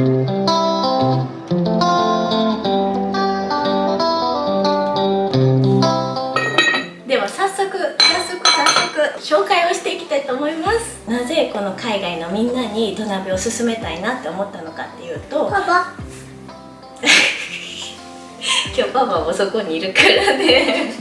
では早速紹介をしていきたいと思います。なぜこの海外のみんなに土鍋を勧めたいなって思ったのかっていうと、パパ今日パパもそこにいるからね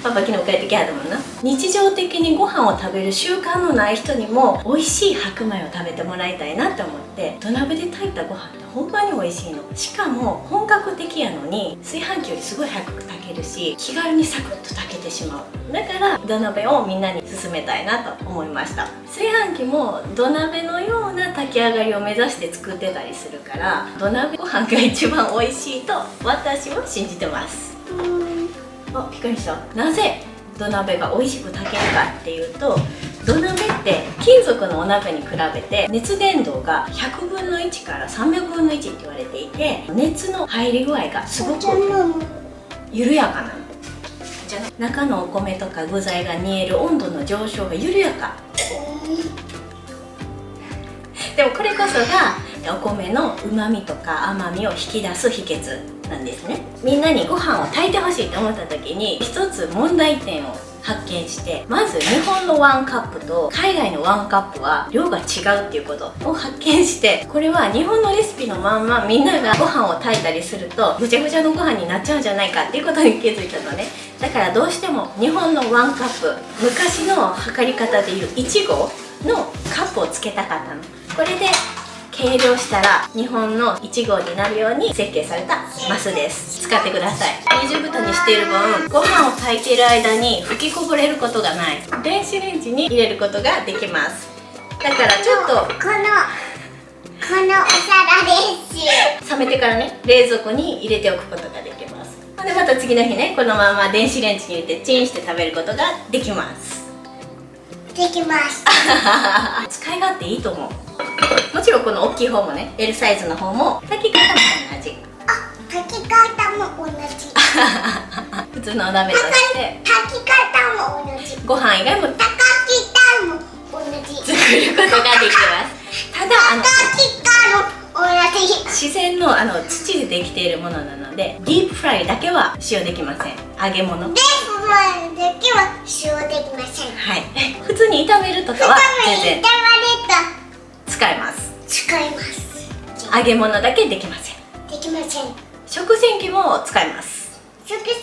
パパ昨日帰ってきはったもんな。日常的にご飯を食べる習慣のない人にも美味しい白米を食べてもらいたいなって思って、土鍋で炊いたご飯ってほんまに美味しいの。しかも本格的やのに炊飯器よりすごい早く炊けるし、気軽にサクッと炊けてしまう。だから土鍋をみんなに勧めたいなと思いました。炊飯器も土鍋のような炊き上がりを目指して作ってたりするから、土鍋ご飯が一番美味しいと私は信じてます。あ、びっくりした。なぜ土鍋が美味しく炊けるかっていうと、土鍋って金属のお鍋に比べて熱伝導が100分の1から300分の1って言われていて、熱の入り具合がすごく緩やかなの。じゃあ中のお米とか具材が煮える温度の上昇が緩やか。でもこれこそがお米のうまみとか甘みを引き出す秘訣なんですね。みんなにご飯を炊いてほしいと思った時に一つ問題点を発見して、まず日本のワンカップと海外のワンカップは量が違うっていうことを発見して、これは日本のレシピのまんまみんながご飯を炊いたりするとぐちゃぐちゃのご飯になっちゃうんじゃないかっていうことに気づいたのね。だからどうしても日本のワンカップ、昔の測り方でいう1合のカップをつけたかったの。これで計量したら日本の1合になるように設計されたマスです。使ってください。二重蓋にしている分、ご飯を炊いている間に吹きこぼれることがない。電子レンジに入れることができます。だからちょっとこのお皿です。冷めてからね、冷蔵庫に入れておくことができます。でまた次の日ね、このまま電子レンジに入れてチンして食べることができます。できます。使い勝手いいと思う。もちろんこの大きい方もね、 L サイズの方も炊き方も同じ。あ、炊き方も同じ。普通のお鍋として炊き方も同じ。ご飯以外も炊き方も同じ。作ることができます。ただ炊き方も同じ。自然の土でできているものなので、ディープフライだけは使用できません。揚げ物ディープフライだけは使用できません。はい普通に炒めるとかは全然炒め使えます。使います。揚げ物だけできません。できません。食洗機も使えます。食洗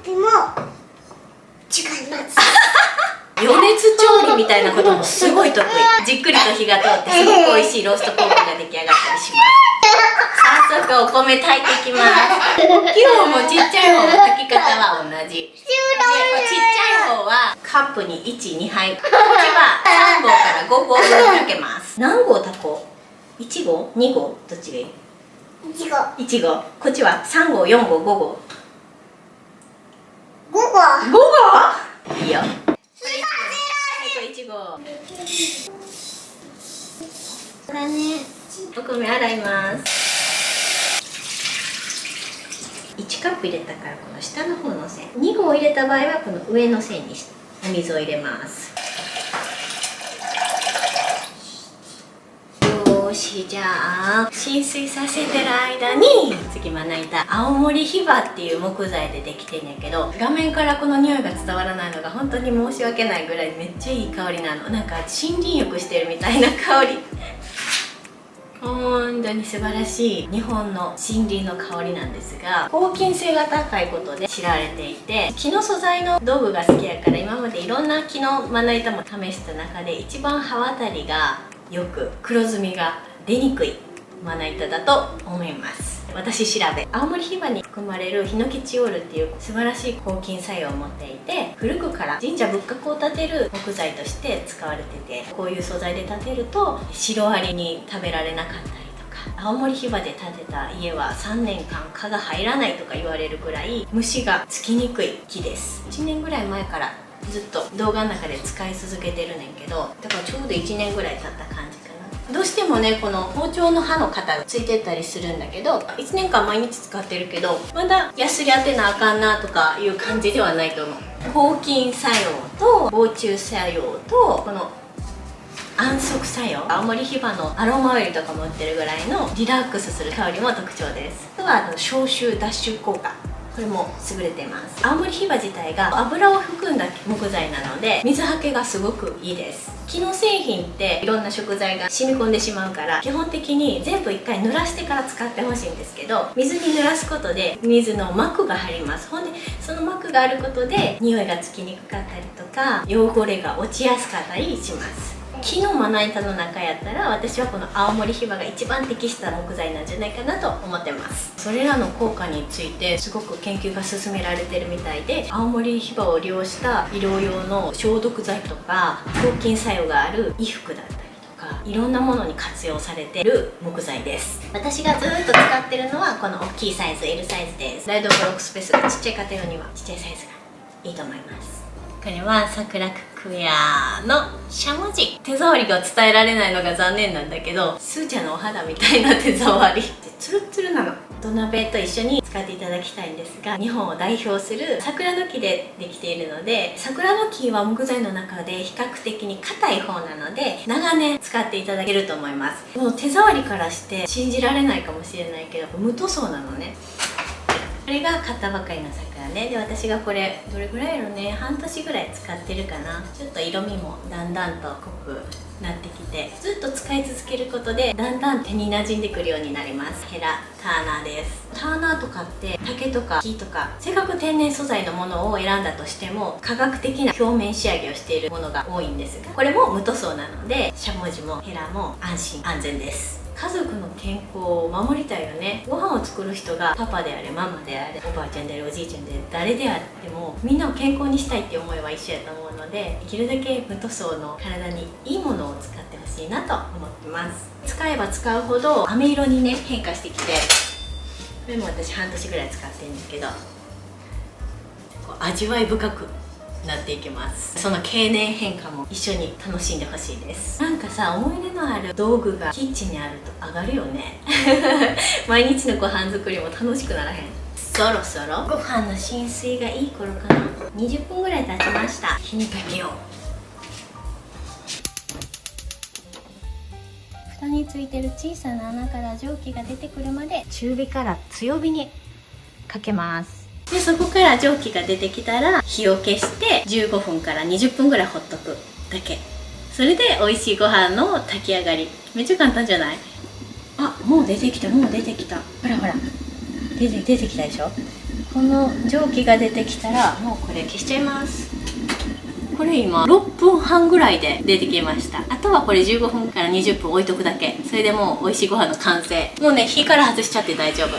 機も違います。余熱調理みたいなこともすごい得意。じっくりと火が通ってすごく美味しいローストポークが出来上がったりします。早速お米炊いていきます。大きい方もちっちゃい方も炊き方は同じ。でちっちゃい方はカップに1、2杯、こっちは3合から5合分炊けます。何合炊こう？ 1 合？ 2 合？どっちがいい1合。？1合。こっちは3合、4合、5合。5合。5合？いいよ。1合。そうだね。お米洗います。1カップ入れたからこの下の方の線、2合入れた場合はこの上の線にしてお水を入れます。よし、じゃあ浸水させてる間に次まな板、青森ヒバっていう木材でできてんやけど、画面からこの匂いが伝わらないのが本当に申し訳ないぐらいめっちゃいい香りなの。なんか森林浴してるみたいな香り。本当に素晴らしい日本の森林の香りなんですが、抗菌性が高いことで知られていて、木の素材の道具が好きやから今までいろんな木のまな板も試した中で一番刃渡りがよく黒ずみが出にくいまな板だと思います。私調べ、青森ヒバに含まれるヒノキチオールっていう素晴らしい抗菌作用を持っていて、古くから神社仏閣を建てる木材として使われてて、こういう素材で建てるとシロアリに食べられなかったりとか、青森ヒバで建てた家は3年間蚊が入らないとか言われるくらい虫がつきにくい木です。1年ぐらい前からずっと動画の中で使い続けてるねんけど、だからちょうど1年ぐらい経った感じかな。どうしてもねこの包丁の刃の型がついてったりするんだけど、1年間毎日使ってるけどまだヤスリ当てなあかんなとかいう感じではないと思う。抗菌作用と防虫作用とこの安息作用、青森ヒバのアロマオイルとかも売ってるぐらいのリラックスする香りも特徴です。あとは消臭脱臭効果、これも優れています。青森ヒバ自体が油を含んだ木材なので水はけがすごくいいです。木の製品っていろんな食材が染み込んでしまうから基本的に全部一回濡らしてから使ってほしいんですけど、水に濡らすことで水の膜が張ります。ほんでその膜があることで匂いがつきにくかったりとか汚れが落ちやすかったりします。木のまな板の中やったら私はこの青森ヒバが一番適した木材なんじゃないかなと思ってます。それらの効果についてすごく研究が進められてるみたいで、青森ヒバを利用した医療用の消毒剤とか抗菌作用がある衣服だったりとかいろんなものに活用されてる木材です。私がずっと使ってるのはこの大きいサイズ L サイズです。台所置くスペースがちっちゃい家庭用にはちっちゃいサイズがいいと思います。これは桜クエアのしゃもじ。手触りが伝えられないのが残念なんだけど、スーちゃんのお肌みたいな手触りでツルッツルなの。土鍋と一緒に使っていただきたいんですが、日本を代表する桜の木でできているので、桜の木は木材の中で比較的に硬い方なので長年使っていただけると思います。もう手触りからして信じられないかもしれないけど無塗装なのね。これが買ったばかりの桜ね。で私がこれどれぐらいやろね、半年ぐらい使ってるかな。ちょっと色味もだんだんと濃くなってきて、ずっと使い続けることでだんだん手に馴染んでくるようになります。ヘラターナーです。ターナーとかって竹とか木とかせっかく天然素材のものを選んだとしても科学的な表面仕上げをしているものが多いんですが、これも無塗装なのでしゃもじもヘラも安心安全です。家族の健康を守りたいよね。ご飯を作る人がパパであれママであれおばあちゃんであれおじいちゃんで誰であってもみんなを健康にしたいっていう思いは一緒やと思うので、できるだけ無塗装の体にいいものを使ってほしいなと思ってます。使えば使うほど飴色にね変化してきて、これも私半年ぐらい使ってるんですけど、こう味わい深くなっていきます。その経年変化も一緒に楽しんでほしいです。なんかさ、思い出のある道具がキッチンにあると上がるよね毎日のご飯作りも楽しくならへん。そろそろご飯の浸水がいい頃かな。20分ぐらい経ちました。火にかけよう。蓋についてる小さな穴から蒸気が出てくるまで中火から強火にかけます。でそこから蒸気が出てきたら火を消して15分から20分ぐらいほっとくだけ。それで美味しいご飯の炊き上がり。めっちゃ簡単じゃない？あ、もう出てきた、もう出てきた。ほらほら出てきたでしょ。この蒸気が出てきたらもうこれ消しちゃいます。これ今6分半ぐらいで出てきました。あとはこれ15分から20分置いとくだけ。それでもう美味しいご飯の完成。もうね火から外しちゃって大丈夫。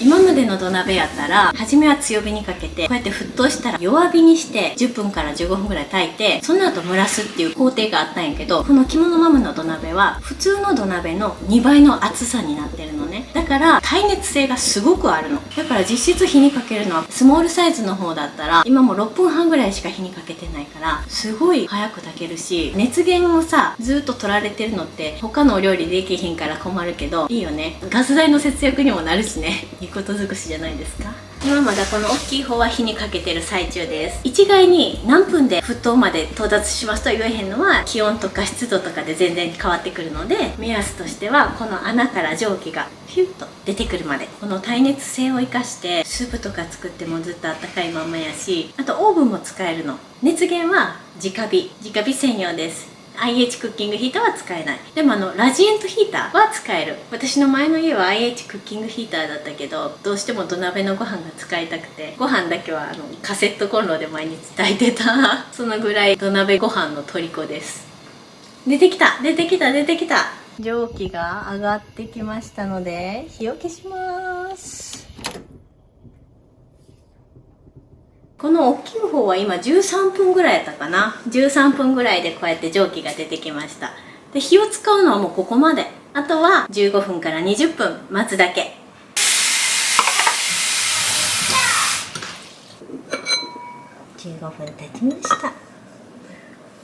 今までの土鍋やったら初めは強火にかけてこうやって沸騰したら弱火にして10分から15分ぐらい炊いてその後蒸らすっていう工程があったんやけど、この着物マムの土鍋は普通の土鍋の2倍の厚さになってるのね。だから耐熱性がすごくあるの。だから実質火にかけるのはスモールサイズの方だったら今も6分半ぐらいしか火にかけてないからすごい早く炊けるし、熱源をさずっと取られてるのって他のお料理できひんから困るけどいいよね。ガス代の節約にもなるしね、いいこと尽くしじゃないですか。今まだこの大きい方は火にかけてる最中です。一概に何分で沸騰まで到達しますとは言えへんのは気温とか湿度とかで全然変わってくるので、目安としてはこの穴から蒸気がピュッと出てくるまで。この耐熱性を生かしてスープとか作ってもずっとあったかいままやし、あとオーブンも使えるの。熱源は直火専用です。IH クッキングヒーターは使えない。でもラジエントヒーターは使える。私の前の家は IH クッキングヒーターだったけど、どうしても土鍋のご飯が使いたくてご飯だけはカセットコンロで毎日炊いてたそのぐらい土鍋ご飯の虜です。出てきた蒸気が上がってきましたので火を消します。この大きい方は今13分ぐらいやったかな。13分ぐらいでこうやって蒸気が出てきました。で火を使うのはもうここまで。あとは15分から20分待つだけ。15分経ちました。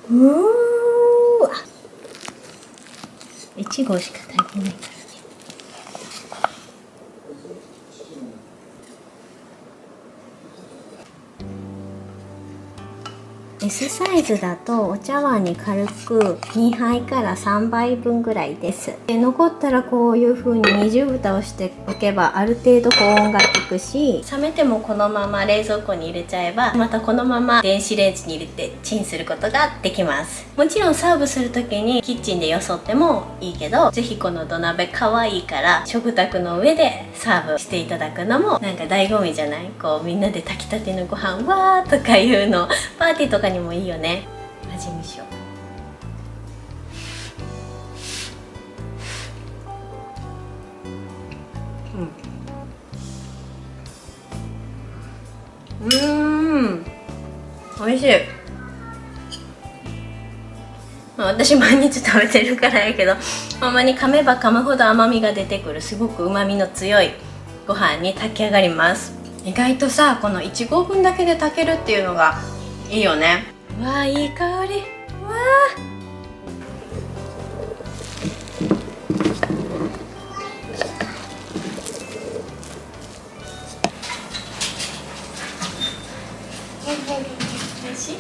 1合しか炊いてないからね。S サイズだとお茶碗に軽く2杯から3杯分ぐらいです。で残ったらこういう風に二重蓋をしておけばある程度保温が効くし、冷めてもこのまま冷蔵庫に入れちゃえばまたこのまま電子レンジに入れてチンすることができます。もちろんサーブする時にキッチンでよそってもいいけど、ぜひこの土鍋可愛いから食卓の上でサーブしていただくのもなんか醍醐味じゃない？こうみんなで炊きたてのご飯わーとかいうのパーティーとかにもいいよね。味見しよう。美味しい。私毎日食べてるからやけど、ほんまに噛めば噛むほど甘みが出てくる、すごくうまみの強いご飯に炊き上がります。意外とさ、この1合分だけで炊けるっていうのがいいよね。わあ、いい香り。わあ、おいしい。ち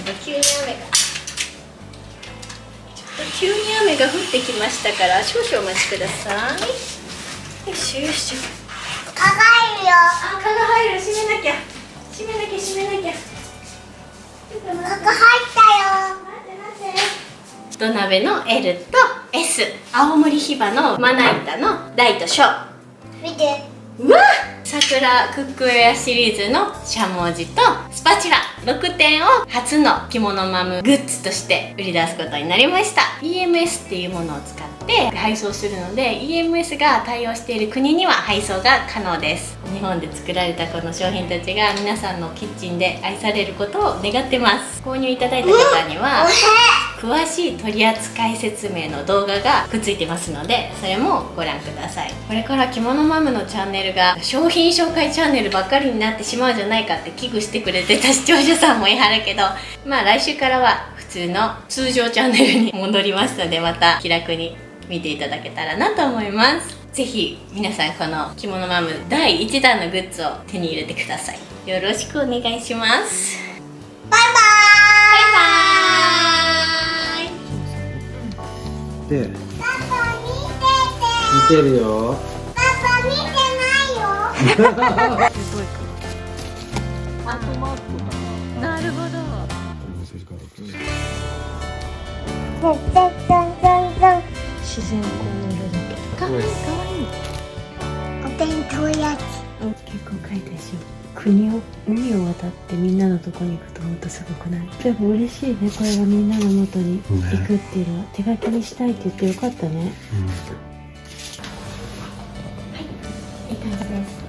ょっと急に雨が降ってきましたから少々お待ちください。よしよし。蚊がいるよ。あ、蚊が入る。閉めなきゃ。閉めなきゃ。蚊が入ったよ。土鍋の L と S、 青森ヒバのまな板の大と小。見て。うわっ、桜クックウェアシリーズのしゃもじとスパチュラ6点を初の着物マムグッズとして売り出すことになりました。 EMS っていうものを使って配送するので、 EMS が対応している国には配送が可能です。日本で作られたこの商品たちが皆さんのキッチンで愛されることを願ってます。購入いただいた方には詳しい取扱説明の動画がくっついてますので、それもご覧ください。これから着物マムのチャンネルが商品紹介チャンネルばっかりになってしまうんじゃないかって危惧してくれてた視聴者さんもいはるけど、まあ来週からは普通の通常チャンネルに戻りますので、また気楽に見ていただけたらなと思います。ぜひ皆さんこの着物マム第1弾のグッズを手に入れてください。よろしくお願いします。バイバーイ。で、パパ見見てるよ。てて。パパ見てないよ。あともなるほど。自然光の色だけどかわいいかわいい。お弁当やつ。結構書いたでしょ。海を渡ってみんなのとこに行くと思うとすごくない？でも嬉しいね、これがみんなの元に行くっていうのは。手書きにしたいって言ってよかったね。はい、いい感じです。